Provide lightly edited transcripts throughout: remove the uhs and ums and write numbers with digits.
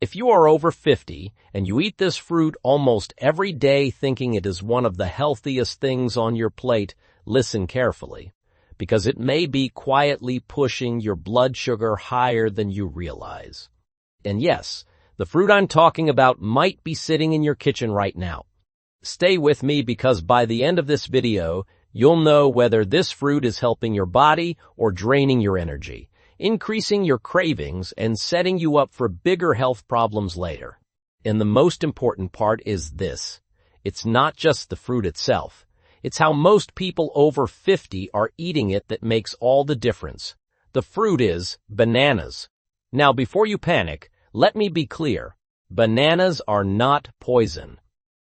If you are over 50 and you eat this fruit almost every day thinking it is one of the healthiest things on your plate, listen carefully, because it may be quietly pushing your blood sugar higher than you realize. And yes, the fruit I'm talking about might be sitting in your kitchen right now. Stay with me because by the end of this video, you'll know whether this fruit is helping your body or draining your energy, increasing your cravings, and setting you up for bigger health problems later. And the most important part is this. It's not just the fruit itself. It's how most people over 50 are eating it that makes all the difference. The fruit is bananas. Now, before you panic, let me be clear. Bananas are not poison.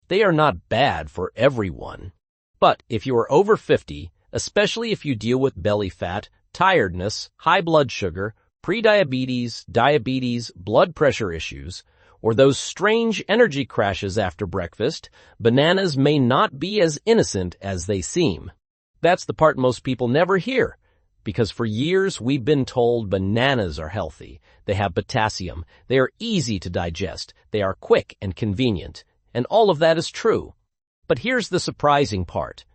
They are not bad for everyone. But if you are over 50, especially if you deal with belly fat, tiredness, high blood sugar, prediabetes, diabetes, blood pressure issues, or those strange energy crashes after breakfast, bananas may not be as innocent as they seem. That's the part most people never hear, because for years we've been told bananas are healthy. They have potassium, they are easy to digest, they are quick and convenient, and all of that is true. But here's the surprising part.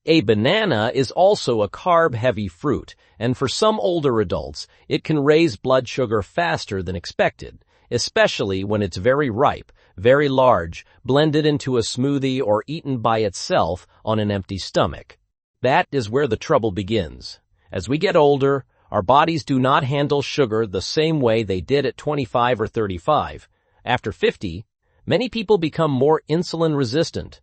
A banana is also a carb-heavy fruit, and for some older adults, it can raise blood sugar faster than expected, especially when it's very ripe, very large, blended into a smoothie or eaten by itself on an empty stomach. That is where the trouble begins. As we get older, our bodies do not handle sugar the same way they did at 25 or 35. After 50, many people become more insulin resistant.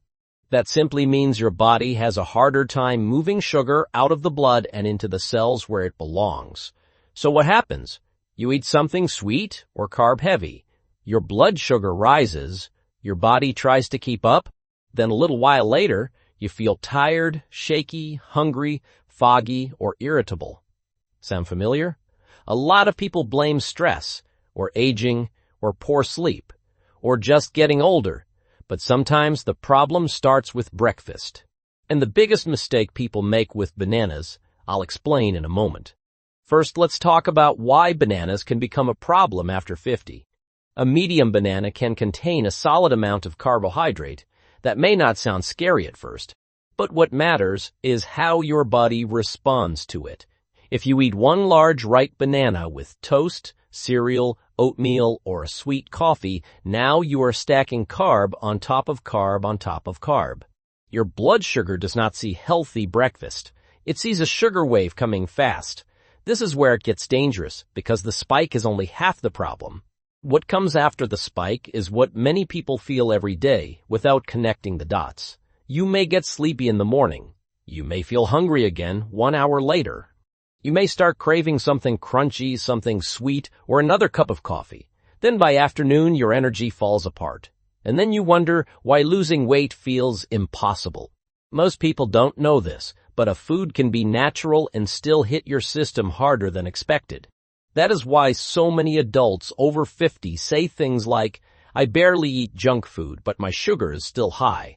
That simply means your body has a harder time moving sugar out of the blood and into the cells where it belongs. So what happens? You eat something sweet or carb-heavy. Your blood sugar rises. Your body tries to keep up. Then a little while later, you feel tired, shaky, hungry, foggy, or irritable. Sound familiar? A lot of people blame stress, or aging, or poor sleep, or just getting older. But sometimes the problem starts with breakfast. And the biggest mistake people make with bananas, I'll explain in a moment. First, let's talk about why bananas can become a problem after 50. A medium banana can contain a solid amount of carbohydrate. That may not sound scary at first, but what matters is how your body responds to it. If you eat one large ripe banana with toast, cereal, oatmeal, or a sweet coffee, now you are stacking carb on top of carb on top of carb. Your blood sugar does not see healthy breakfast. It sees a sugar wave coming fast. This is where it gets dangerous, because the spike is only half the problem. What comes after the spike is what many people feel every day without connecting the dots. You may get sleepy in the morning. You may feel hungry again 1 hour later. You may start craving something crunchy, something sweet, or another cup of coffee. Then by afternoon, your energy falls apart. And then you wonder why losing weight feels impossible. Most people don't know this, but a food can be natural and still hit your system harder than expected. That is why so many adults over 50 say things like, "I barely eat junk food, but my sugar is still high."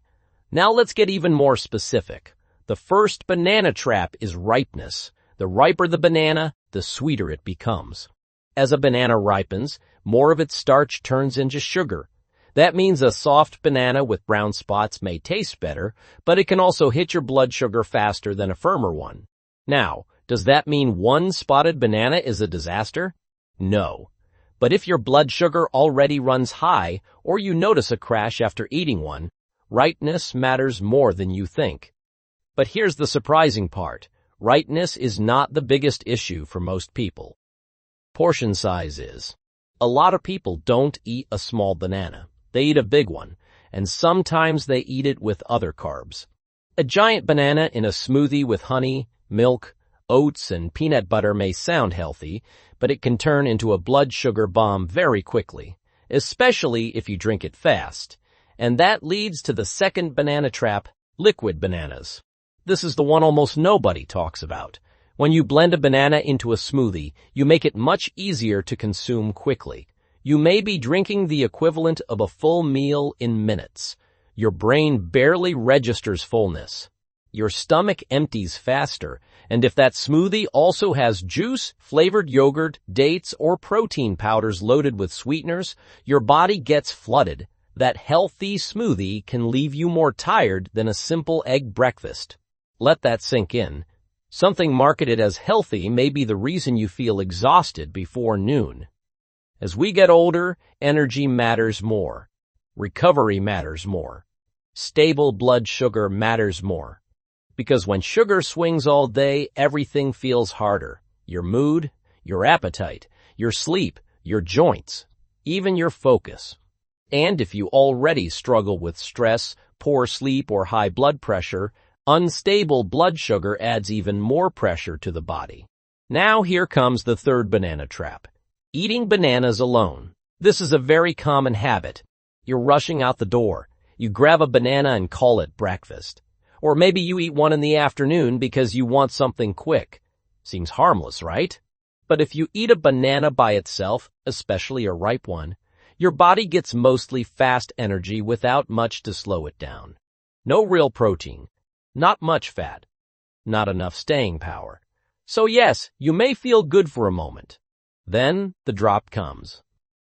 Now let's get even more specific. The first banana trap is ripeness. The riper the banana, the sweeter it becomes. As a banana ripens, more of its starch turns into sugar. That means a soft banana with brown spots may taste better, but it can also hit your blood sugar faster than a firmer one. Now, does that mean one spotted banana is a disaster? No. But if your blood sugar already runs high, or you notice a crash after eating one, ripeness matters more than you think. But here's the surprising part. Ripeness is not the biggest issue for most people. Portion size is. A lot of people don't eat a small banana. They eat a big one, and sometimes they eat it with other carbs. A giant banana in a smoothie with honey, milk, oats, and peanut butter may sound healthy, but it can turn into a blood sugar bomb very quickly, especially if you drink it fast. And that leads to the second banana trap, liquid bananas. This is the one almost nobody talks about. When you blend a banana into a smoothie, you make it much easier to consume quickly. You may be drinking the equivalent of a full meal in minutes. Your brain barely registers fullness. Your stomach empties faster, And if that smoothie also has juice, flavored yogurt, dates, or protein powders loaded with sweeteners, your body gets flooded. That healthy smoothie can leave you more tired than a simple egg breakfast. Let that sink in. Something marketed as healthy may be the reason you feel exhausted before noon. As we get older, energy matters more. Recovery matters more. Stable blood sugar matters more. Because when sugar swings all day, everything feels harder. Your mood, your appetite, your sleep, your joints, even your focus. And if you already struggle with stress, poor sleep, or high blood pressure, unstable blood sugar adds even more pressure to the body. Now here comes the third banana trap. Eating bananas alone. This is a very common habit. You're rushing out the door. You grab a banana and call it breakfast. Or maybe you eat one in the afternoon because you want something quick. Seems harmless, right? But if you eat a banana by itself, especially a ripe one, your body gets mostly fast energy without much to slow it down. No real protein, not much fat, not enough staying power. So yes, you may feel good for a moment. Then the drop comes.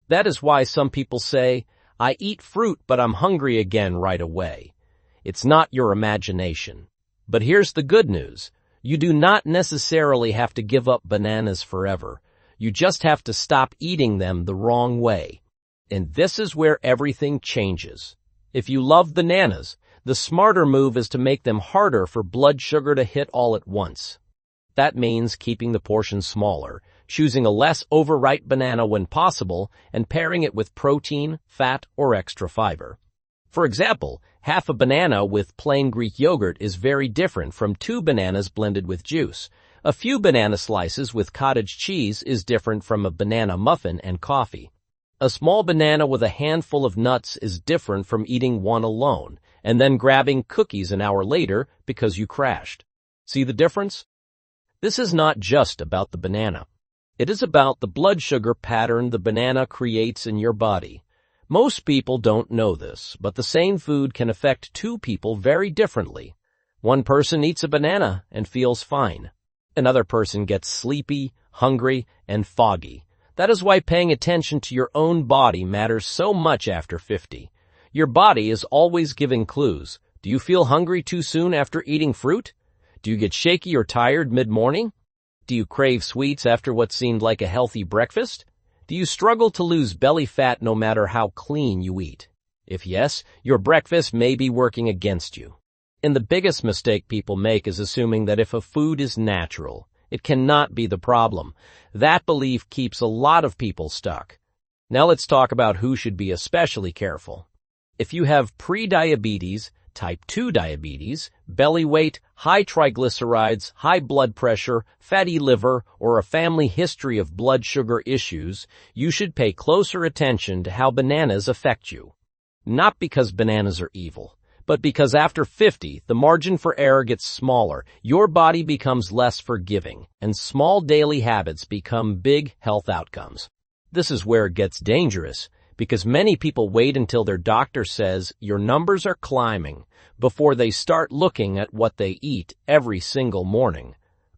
That is why some people say, I eat fruit but I'm hungry again right away. It's not your imagination. But here's the good news. You do not necessarily have to give up bananas forever. You just have to stop eating them the wrong way. And this is where everything changes. If you love bananas, the smarter move is to make them harder for blood sugar to hit all at once. That means keeping the portion smaller, choosing a less overripe banana when possible, and pairing it with protein, fat, or extra fiber. For example, half a banana with plain Greek yogurt is very different from 2 bananas blended with juice. A few banana slices with cottage cheese is different from a banana muffin and coffee. A small banana with a handful of nuts is different from eating one alone, and then grabbing cookies an hour later because you crashed. See the difference? This is not just about the banana. It is about the blood sugar pattern the banana creates in your body. Most people don't know this, but the same food can affect 2 people very differently. One person eats a banana and feels fine. Another person gets sleepy, hungry, and foggy. That is why paying attention to your own body matters so much after 50. Your body is always giving clues. Do you feel hungry too soon after eating fruit? Do you get shaky or tired mid-morning? Do you crave sweets after what seemed like a healthy breakfast? Do you struggle to lose belly fat no matter how clean you eat? If yes, your breakfast may be working against you. And the biggest mistake people make is assuming that if a food is natural, it cannot be the problem. That belief keeps a lot of people stuck. Now let's talk about who should be especially careful. If you have pre-diabetes, type 2 diabetes, belly weight, high triglycerides, high blood pressure, fatty liver, or a family history of blood sugar issues, you should pay closer attention to how bananas affect you. Not because bananas are evil, but because after 50, the margin for error gets smaller, your body becomes less forgiving, and small daily habits become big health outcomes. This is where it gets dangerous, because many people wait until their doctor says your numbers are climbing before they start looking at what they eat every single morning.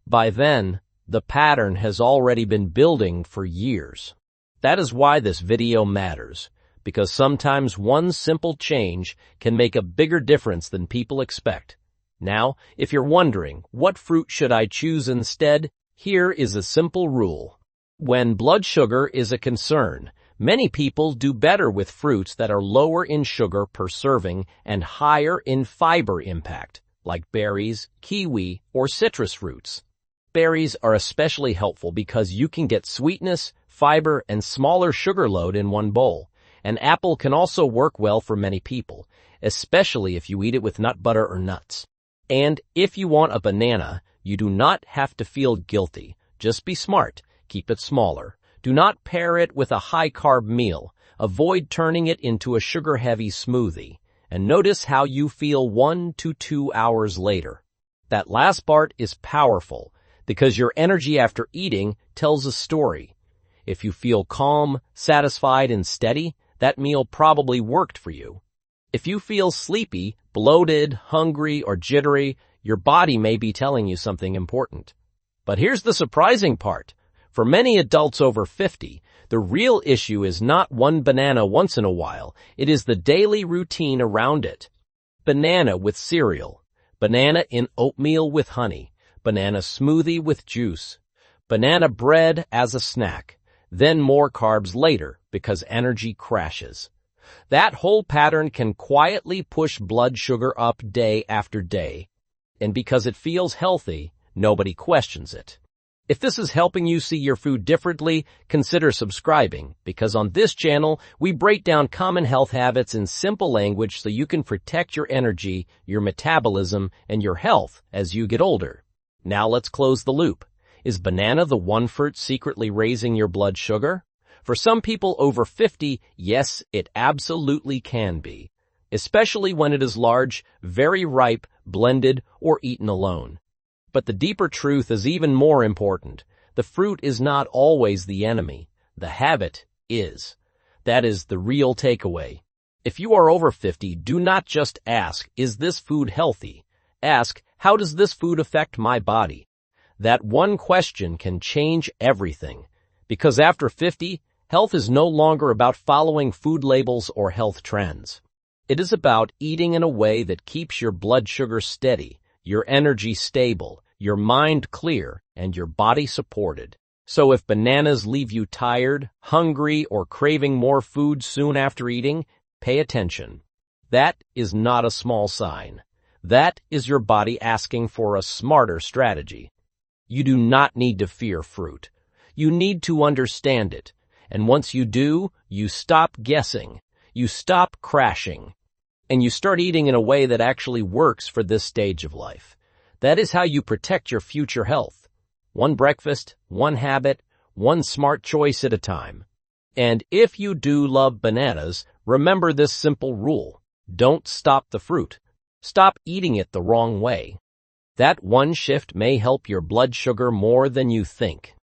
By then, the pattern has already been building for years. That is why this video matters, because sometimes one simple change can make a bigger difference than people expect. Now, if you're wondering, what fruit should I choose instead? Here is a simple rule. When blood sugar is a concern, many people do better with fruits that are lower in sugar per serving and higher in fiber impact, like berries, kiwi, or citrus fruits. Berries are especially helpful because you can get sweetness, fiber, and smaller sugar load in one bowl. An apple can also work well for many people, especially if you eat it with nut butter or nuts. And if you want a banana, you do not have to feel guilty. Just be smart. Keep it smaller. Do not pair it with a high-carb meal. Avoid turning it into a sugar-heavy smoothie. And notice how you feel 1 to 2 hours later. That last part is powerful because your energy after eating tells a story. If you feel calm, satisfied, and steady, that meal probably worked for you. If you feel sleepy, bloated, hungry, or jittery, your body may be telling you something important. But here's the surprising part. For many adults over 50, the real issue is not one banana once in a while, it is the daily routine around it. Banana with cereal, banana in oatmeal with honey, banana smoothie with juice, banana bread as a snack, then more carbs later because energy crashes. That whole pattern can quietly push blood sugar up day after day, and because it feels healthy, nobody questions it. If this is helping you see your food differently, consider subscribing, because on this channel, we break down common health habits in simple language so you can protect your energy, your metabolism, and your health as you get older. Now let's close the loop. Is banana the one fruit secretly raising your blood sugar? For some people over 50, yes, it absolutely can be, especially when it is large, very ripe, blended, or eaten alone. But the deeper truth is even more important. The fruit is not always the enemy. The habit is. That is the real takeaway. If you are over 50, do not just ask, is this food healthy? Ask, how does this food affect my body? That one question can change everything. Because after 50, health is no longer about following food labels or health trends. It is about eating in a way that keeps your blood sugar steady, your energy stable, your mind clear, and your body supported. So if bananas leave you tired, hungry, or craving more food soon after eating, pay attention. That is not a small sign. That is your body asking for a smarter strategy. You do not need to fear fruit. You need to understand it. And once you do, you stop guessing. You stop crashing. And you start eating in a way that actually works for this stage of life. That is how you protect your future health. One breakfast, one habit, one smart choice at a time. And if you do love bananas, remember this simple rule. Don't stop the fruit. Stop eating it the wrong way. That one shift may help your blood sugar more than you think.